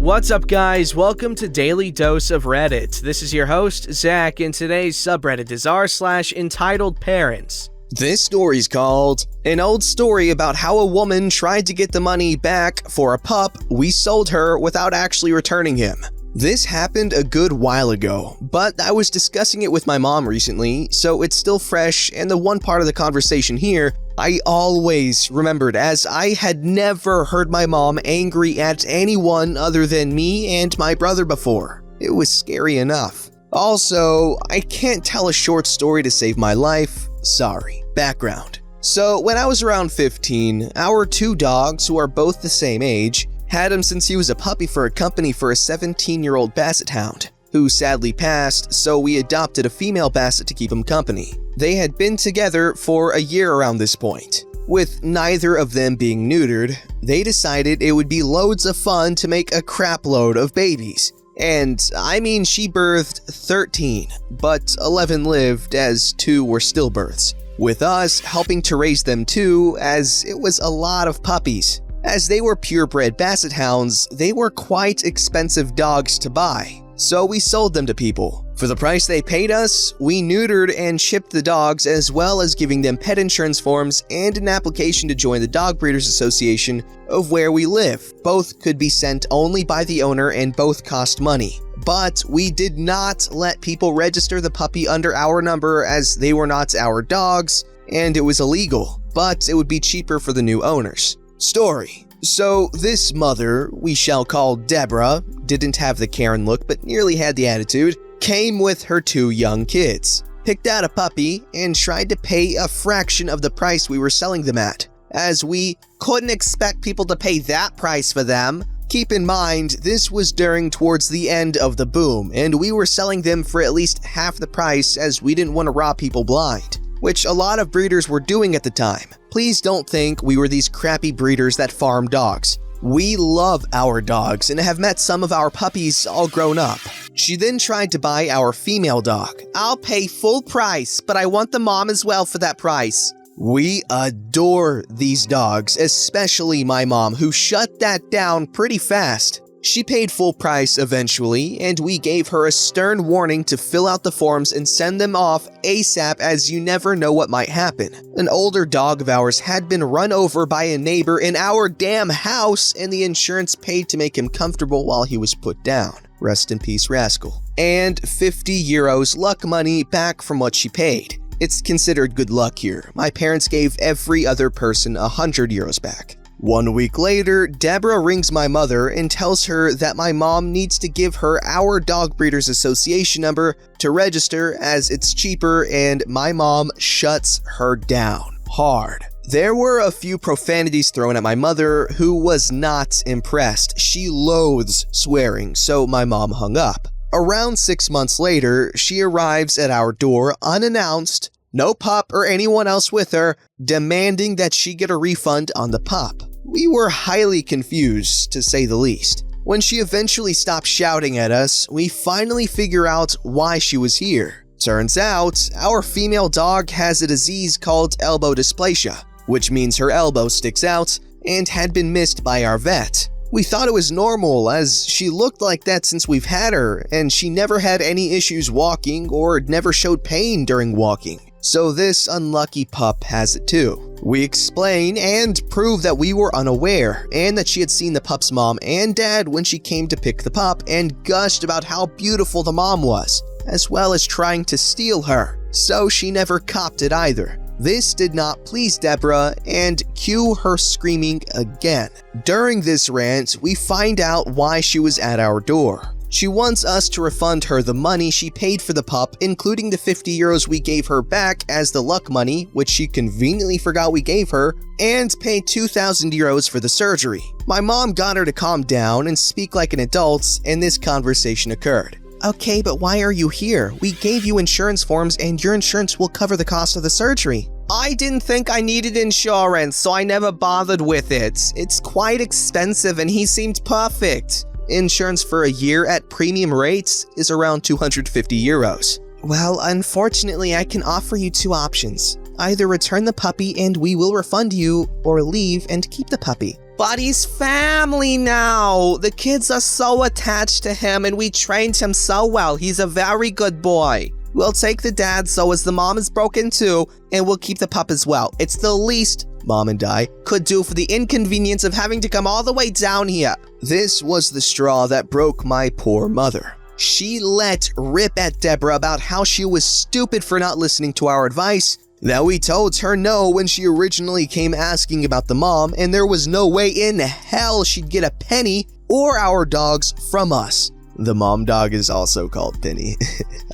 What's up, guys? Welcome to Daily Dose of Reddit. This is your host, Zach, and today's subreddit is r/entitled parents. This story's called An Old Story About How a Woman Tried to Get the Money Back for a Pup We Sold Her Without Actually Returning Him. This happened a good while ago, but I was discussing it with my mom recently, so it's still fresh, and the one part of the conversation here I always remembered, as I had never heard my mom angry at anyone other than me and my brother before. It was scary enough. Also, I can't tell a short story to save my life. Sorry. Background. So, when I was around 15, our two dogs, who are both the same age, had him since he was a puppy for a company for a 17-year-old basset hound, who sadly passed, so we adopted a female basset to keep him company. They had been together for a year around this point. With neither of them being neutered, they decided it would be loads of fun to make a crap load of babies. And I mean, she birthed 13, but 11 lived as 2 were stillbirths, with us helping to raise them too, as it was a lot of puppies. As they were purebred basset hounds, they were quite expensive dogs to buy, so we sold them to people. For the price they paid us, we neutered and shipped the dogs, as well as giving them pet insurance forms and an application to join the Dog Breeders Association of where we live. Both could be sent only by the owner and both cost money. But we did not let people register the puppy under our number, as they were not our dogs and it was illegal, but it would be cheaper for the new owners. Story. So this mother, we shall call Deborah, didn't have the Karen look but nearly had the attitude, came with her 2 young kids, picked out a puppy, and tried to pay a fraction of the price we were selling them at, as we couldn't expect people to pay that price for them. Keep in mind, this was towards the end of the boom, and we were selling them for at least half the price, as we didn't want to rob people blind, which a lot of breeders were doing at the time. Please don't think we were these crappy breeders that farm dogs. We love our dogs and have met some of our puppies all grown up. She then tried to buy our female dog. I'll pay full price, but I want the mom as well for that price. We adore these dogs, especially my mom, who shut that down pretty fast. She paid full price eventually, and we gave her a stern warning to fill out the forms and send them off ASAP, as you never know what might happen. An older dog of ours had been run over by a neighbor in our damn house, and the insurance paid to make him comfortable while he was put down. Rest in peace, Rascal. And 50 euros luck money back from what she paid. It's considered good luck here. My parents gave every other person 100 euros back. 1 week later, Deborah rings my mother and tells her that my mom needs to give her our Dog Breeders Association number to register, as it's cheaper, and my mom shuts her down hard. There were a few profanities thrown at my mother, who was not impressed. She loathes swearing, so my mom hung up. Around 6 months later, she arrives at our door unannounced, no pup or anyone else with her, demanding that she get a refund on the pup. We were highly confused, to say the least. When she eventually stopped shouting at us, we finally figure out why she was here. Turns out, our female dog has a disease called elbow dysplasia, which means her elbow sticks out, and had been missed by our vet. We thought it was normal, as she looked like that since we've had her, and she never had any issues walking or never showed pain during walking. So this unlucky pup has it too. We explain and prove that we were unaware, and that she had seen the pup's mom and dad when she came to pick the pup, and gushed about how beautiful the mom was, as well as trying to steal her, so she never copped it either. This did not please Deborah, and cue her screaming again. During this rant, we find out why she was at our door. She wants us to refund her the money she paid for the pup, including the 50 euros we gave her back as the luck money, which she conveniently forgot we gave her, and pay 2,000 euros for the surgery. My mom got her to calm down and speak like an adult, and this conversation occurred. Okay, but why are you here? We gave you insurance forms, and your insurance will cover the cost of the surgery. I didn't think I needed insurance, so I never bothered with it. It's quite expensive, and he seemed perfect. Insurance for a year at premium rates is around 250 euros. Well, unfortunately, I can offer you 2 options. Either return the puppy and we will refund you, or leave and keep the puppy. But he's family now. The kids are so attached to him and we trained him so well. He's a very good boy. We'll take the dad so as the mom is broken too, and we'll keep the pup as well. It's the least Mom and I could do for the inconvenience of having to come all the way down here. This was the straw that broke my poor mother. She let rip at Deborah about how she was stupid for not listening to our advice, that we told her no when she originally came asking about the mom, and there was no way in hell she'd get a penny or our dogs from us. The mom dog is also called Penny.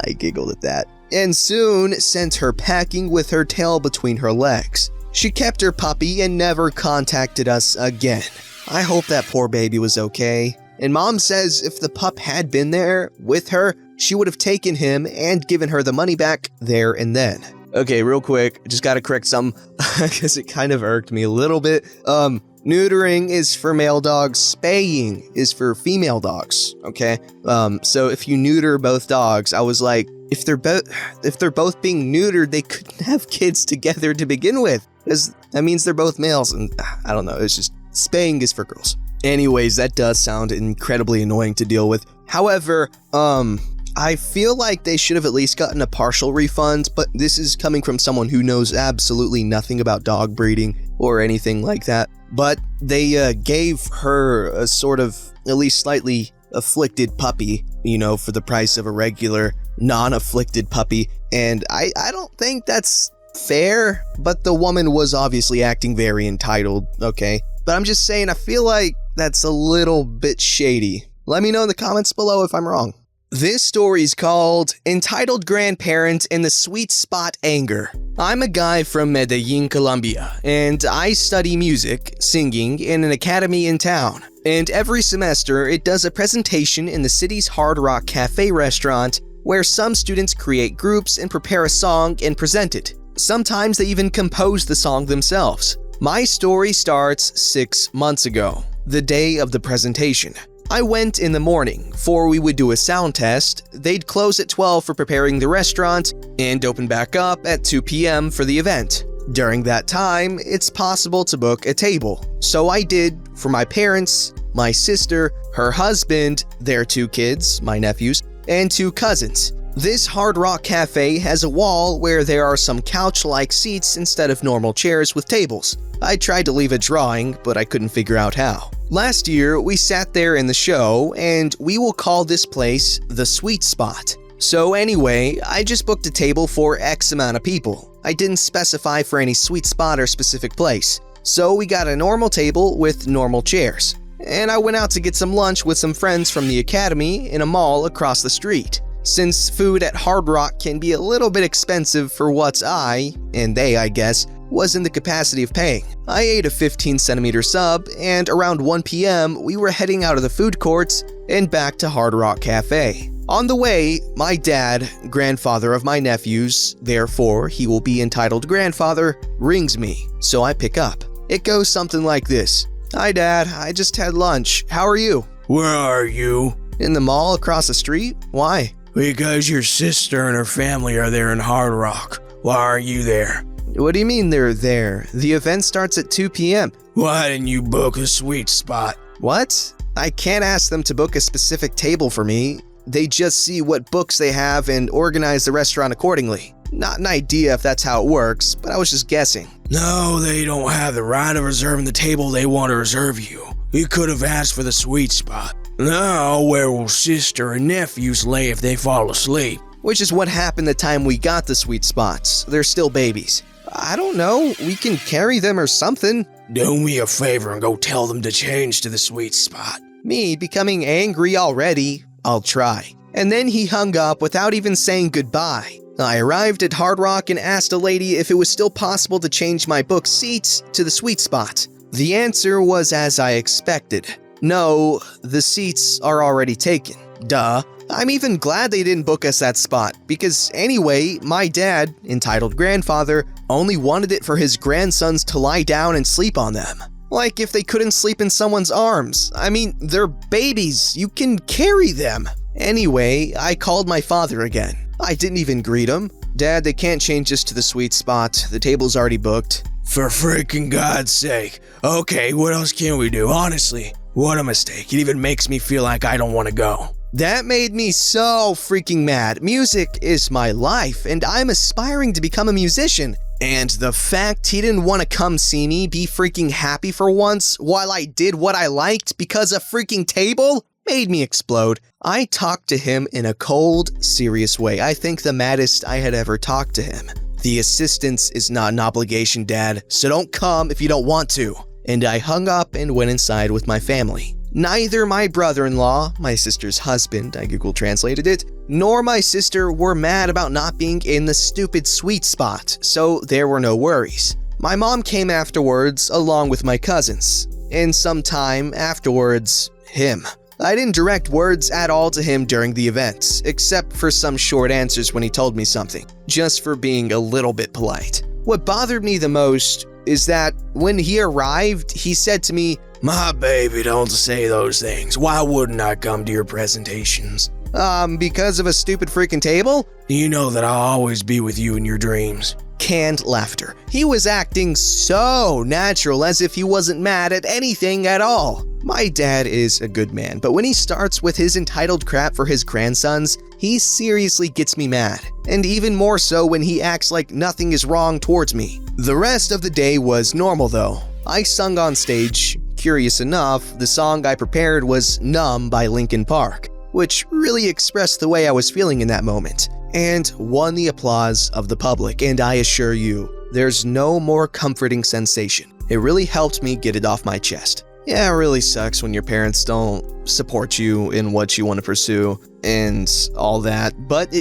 I giggled at that. And soon sent her packing with her tail between her legs. She kept her puppy and never contacted us again. I hope that poor baby was okay. And Mom says if the pup had been there with her, she would have taken him and given her the money back there and then. Okay, real quick, just gotta correct something, because it kind of irked me a little bit. Neutering is for male dogs, spaying is for female dogs, okay? So if you neuter both dogs, I was like, if they're both being neutered, they couldn't have kids together to begin with, because that means they're both males, and I don't know, it's just, spaying is for girls. Anyways, that does sound incredibly annoying to deal with. However, I feel like they should have at least gotten a partial refund, but this is coming from someone who knows absolutely nothing about dog breeding or anything like that. But they gave her a sort of at least slightly afflicted puppy, for the price of a regular non-afflicted puppy. And I don't think that's fair, but the woman was obviously acting very entitled, okay? But I'm just saying, I feel like that's a little bit shady. Let me know in the comments below if I'm wrong. This story is called Entitled Grandparent and the Sweet Spot Anger. I'm a guy from Medellin, Colombia, and I study music, singing, in an academy in town. And every semester, it does a presentation in the city's Hard Rock Cafe restaurant, where some students create groups and prepare a song and present it. Sometimes they even compose the song themselves. My story starts 6 months ago, the day of the presentation. I went in the morning, for we would do a sound test. They'd close at 12 for preparing the restaurant, and open back up at 2 p.m. for the event. During that time, it's possible to book a table. So I did for my parents, my sister, her husband, their 2 kids, my nephews, and 2 cousins. This Hard Rock Cafe has a wall where there are some couch-like seats instead of normal chairs with tables. I tried to leave a drawing, but I couldn't figure out how. Last year, we sat there in the show, and we will call this place the Sweet Spot. So anyway, I just booked a table for X amount of people. I didn't specify for any sweet spot or specific place. So we got a normal table with normal chairs. And I went out to get some lunch with some friends from the academy in a mall across the street. Since food at Hard Rock can be a little bit expensive for what I guess, was in the capacity of paying. I ate a 15-centimeter sub, and around 1 p.m., we were heading out of the food courts and back to Hard Rock Cafe. On the way, my dad, grandfather of my nephews, therefore he will be entitled grandfather, rings me, so I pick up. It goes something like this. Hi Dad, I just had lunch. How are you? Where are you? In the mall across the street? Why? Because your sister and her family are there in Hard Rock. Why aren't you there? What do you mean they're there? The event starts at 2 p.m. Why didn't you book a sweet spot? What? I can't ask them to book a specific table for me. They just see what books they have and organize the restaurant accordingly. Not an idea if that's how it works, but I was just guessing. No, they don't have the right of reserving the table they want to reserve you. You could have asked for the sweet spot. Now, where will sister and nephews lay if they fall asleep? Which is what happened the time we got the sweet spots. They're still babies. I don't know, we can carry them or something. Do me a favor and go tell them to change to the sweet spot. Me becoming angry already, I'll try. And then he hung up without even saying goodbye. I arrived at Hard Rock and asked a lady if it was still possible to change my booked seats to the sweet spot. The answer was as I expected. No, the seats are already taken. Duh. I'm even glad they didn't book us that spot, because anyway, my dad, entitled grandfather, only wanted it for his grandsons to lie down and sleep on them. Like if they couldn't sleep in someone's arms. I mean, they're babies, you can carry them. Anyway, I called my father again. I didn't even greet him. Dad, they can't change us to the sweet spot, the table's already booked. For freaking God's sake. Okay, what else can we do? Honestly, what a mistake. It even makes me feel like I don't want to go. That made me so freaking mad. Music is my life, and I'm aspiring to become a musician. And the fact he didn't want to come see me be freaking happy for once while I did what I liked because a freaking table made me explode. I talked to him in a cold, serious way. I think the maddest I had ever talked to him. The assistance is not an obligation, Dad, so don't come if you don't want to. And I hung up and went inside with my family. Neither my brother-in-law, my sister's husband, I Google translated it, nor my sister were mad about not being in the stupid sweet spot, so there were no worries. My mom came afterwards, along with my cousins, and sometime afterwards, him. I didn't direct words at all to him during the event, except for some short answers when he told me something, just for being a little bit polite. What bothered me the most is that when he arrived, he said to me, "My baby, don't say those things. Why wouldn't I come to your presentations?" Because of a stupid freaking table? You know that I'll always be with you in your dreams. Canned laughter. He was acting so natural, as if he wasn't mad at anything at all. My dad is a good man, but when he starts with his entitled crap for his grandsons, he seriously gets me mad. And even more so when he acts like nothing is wrong towards me. The rest of the day was normal though. I sung on stage. Curious enough, the song I prepared was Numb by Linkin Park, which really expressed the way I was feeling in that moment, and won the applause of the public. And I assure you, there's no more comforting sensation. It really helped me get it off my chest. Yeah, it really sucks when your parents don't support you in what you want to pursue and all that, but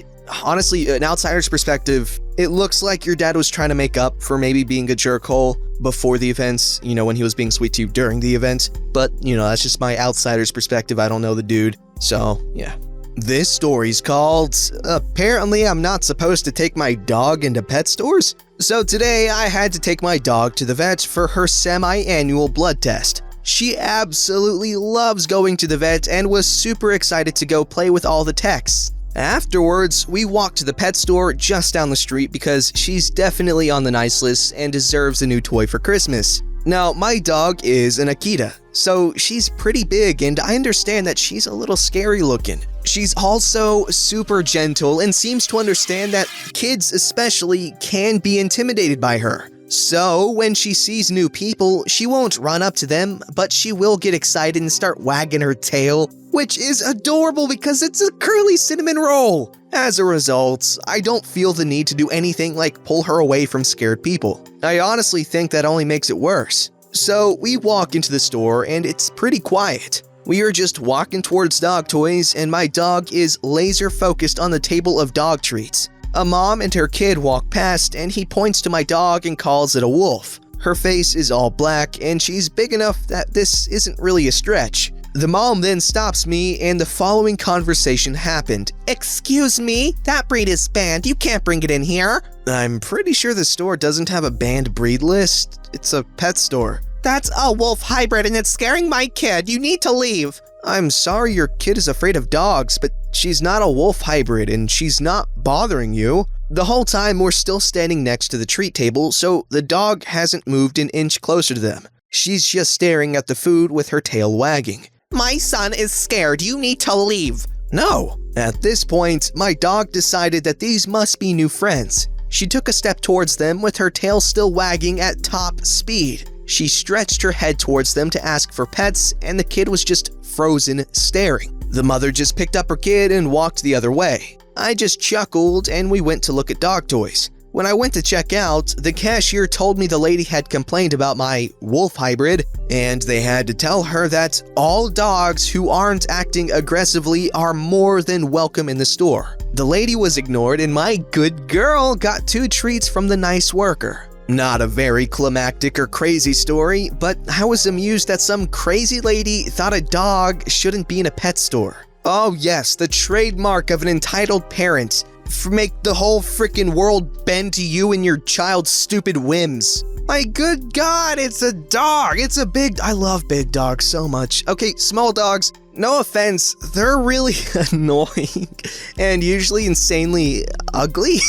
honestly, an outsider's perspective, it looks like your dad was trying to make up for maybe being a jerkhole before the events, when he was being sweet to you during the event. But, that's just my outsider's perspective. I don't know the dude. So, yeah. This story's called, Apparently I'm Not Supposed to Take My Dog into Pet Stores? So today I had to take my dog to the vet for her semi-annual blood test. She absolutely loves going to the vet and was super excited to go play with all the techs. Afterwards, we walked to the pet store just down the street because she's definitely on the nice list and deserves a new toy for Christmas. Now, my dog is an Akita, so she's pretty big and I understand that she's a little scary looking. She's also super gentle and seems to understand that kids especially can be intimidated by her. So, when she sees new people, she won't run up to them, but she will get excited and start wagging her tail, which is adorable because it's a curly cinnamon roll. As a result, I don't feel the need to do anything like pull her away from scared people. I honestly think that only makes it worse. So, we walk into the store and it's pretty quiet. We are just walking towards dog toys and my dog is laser focused on the table of dog treats. A mom and her kid walk past and he points to my dog and calls it a wolf. Her face is all black and she's big enough that this isn't really a stretch. The mom then stops me and the following conversation happened. "Excuse me, that breed is banned. You can't bring it in here." I'm pretty sure the store doesn't have a banned breed list. It's a pet store. "That's a wolf hybrid and it's scaring my kid. You need to leave." I'm sorry your kid is afraid of dogs, but she's not a wolf hybrid and she's not bothering you. The whole time we're still standing next to the treat table, so the dog hasn't moved an inch closer to them. She's just staring at the food with her tail wagging. "My son is scared. You need to leave." No. At this point, my dog decided that these must be new friends. She took a step towards them with her tail still wagging at top speed. She stretched her head towards them to ask for pets, and the kid was just frozen staring. The mother just picked up her kid and walked the other way. I just chuckled and we went to look at dog toys. When I went to check out, the cashier told me the lady had complained about my wolf hybrid, and they had to tell her that all dogs who aren't acting aggressively are more than welcome in the store. The lady was ignored and my good girl got 2 treats from the nice worker. Not a very climactic or crazy story, but I was amused that some crazy lady thought a dog shouldn't be in a pet store. Oh yes, the trademark of an entitled parent. Make the whole freaking world bend to you and your child's stupid whims. My good God, it's a dog. I love big dogs so much. Okay, small dogs, no offense, they're really annoying and usually insanely ugly.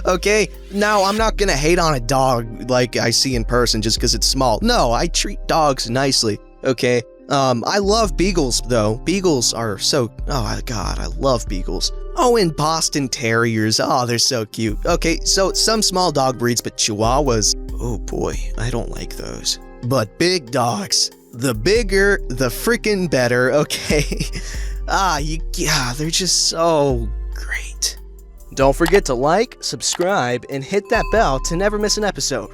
Okay, now I'm not gonna hate on a dog like I see in person just because it's small. No, I treat dogs nicely, okay? I love beagles though. Beagles are so, oh my god, I love beagles. Oh, and Boston Terriers, oh, they're so cute. Okay, so some small dog breeds, but Chihuahuas, oh boy, I don't like those. But big dogs, the bigger, the freaking better, okay? They're just so great. Don't forget to like, subscribe, and hit that bell to never miss an episode.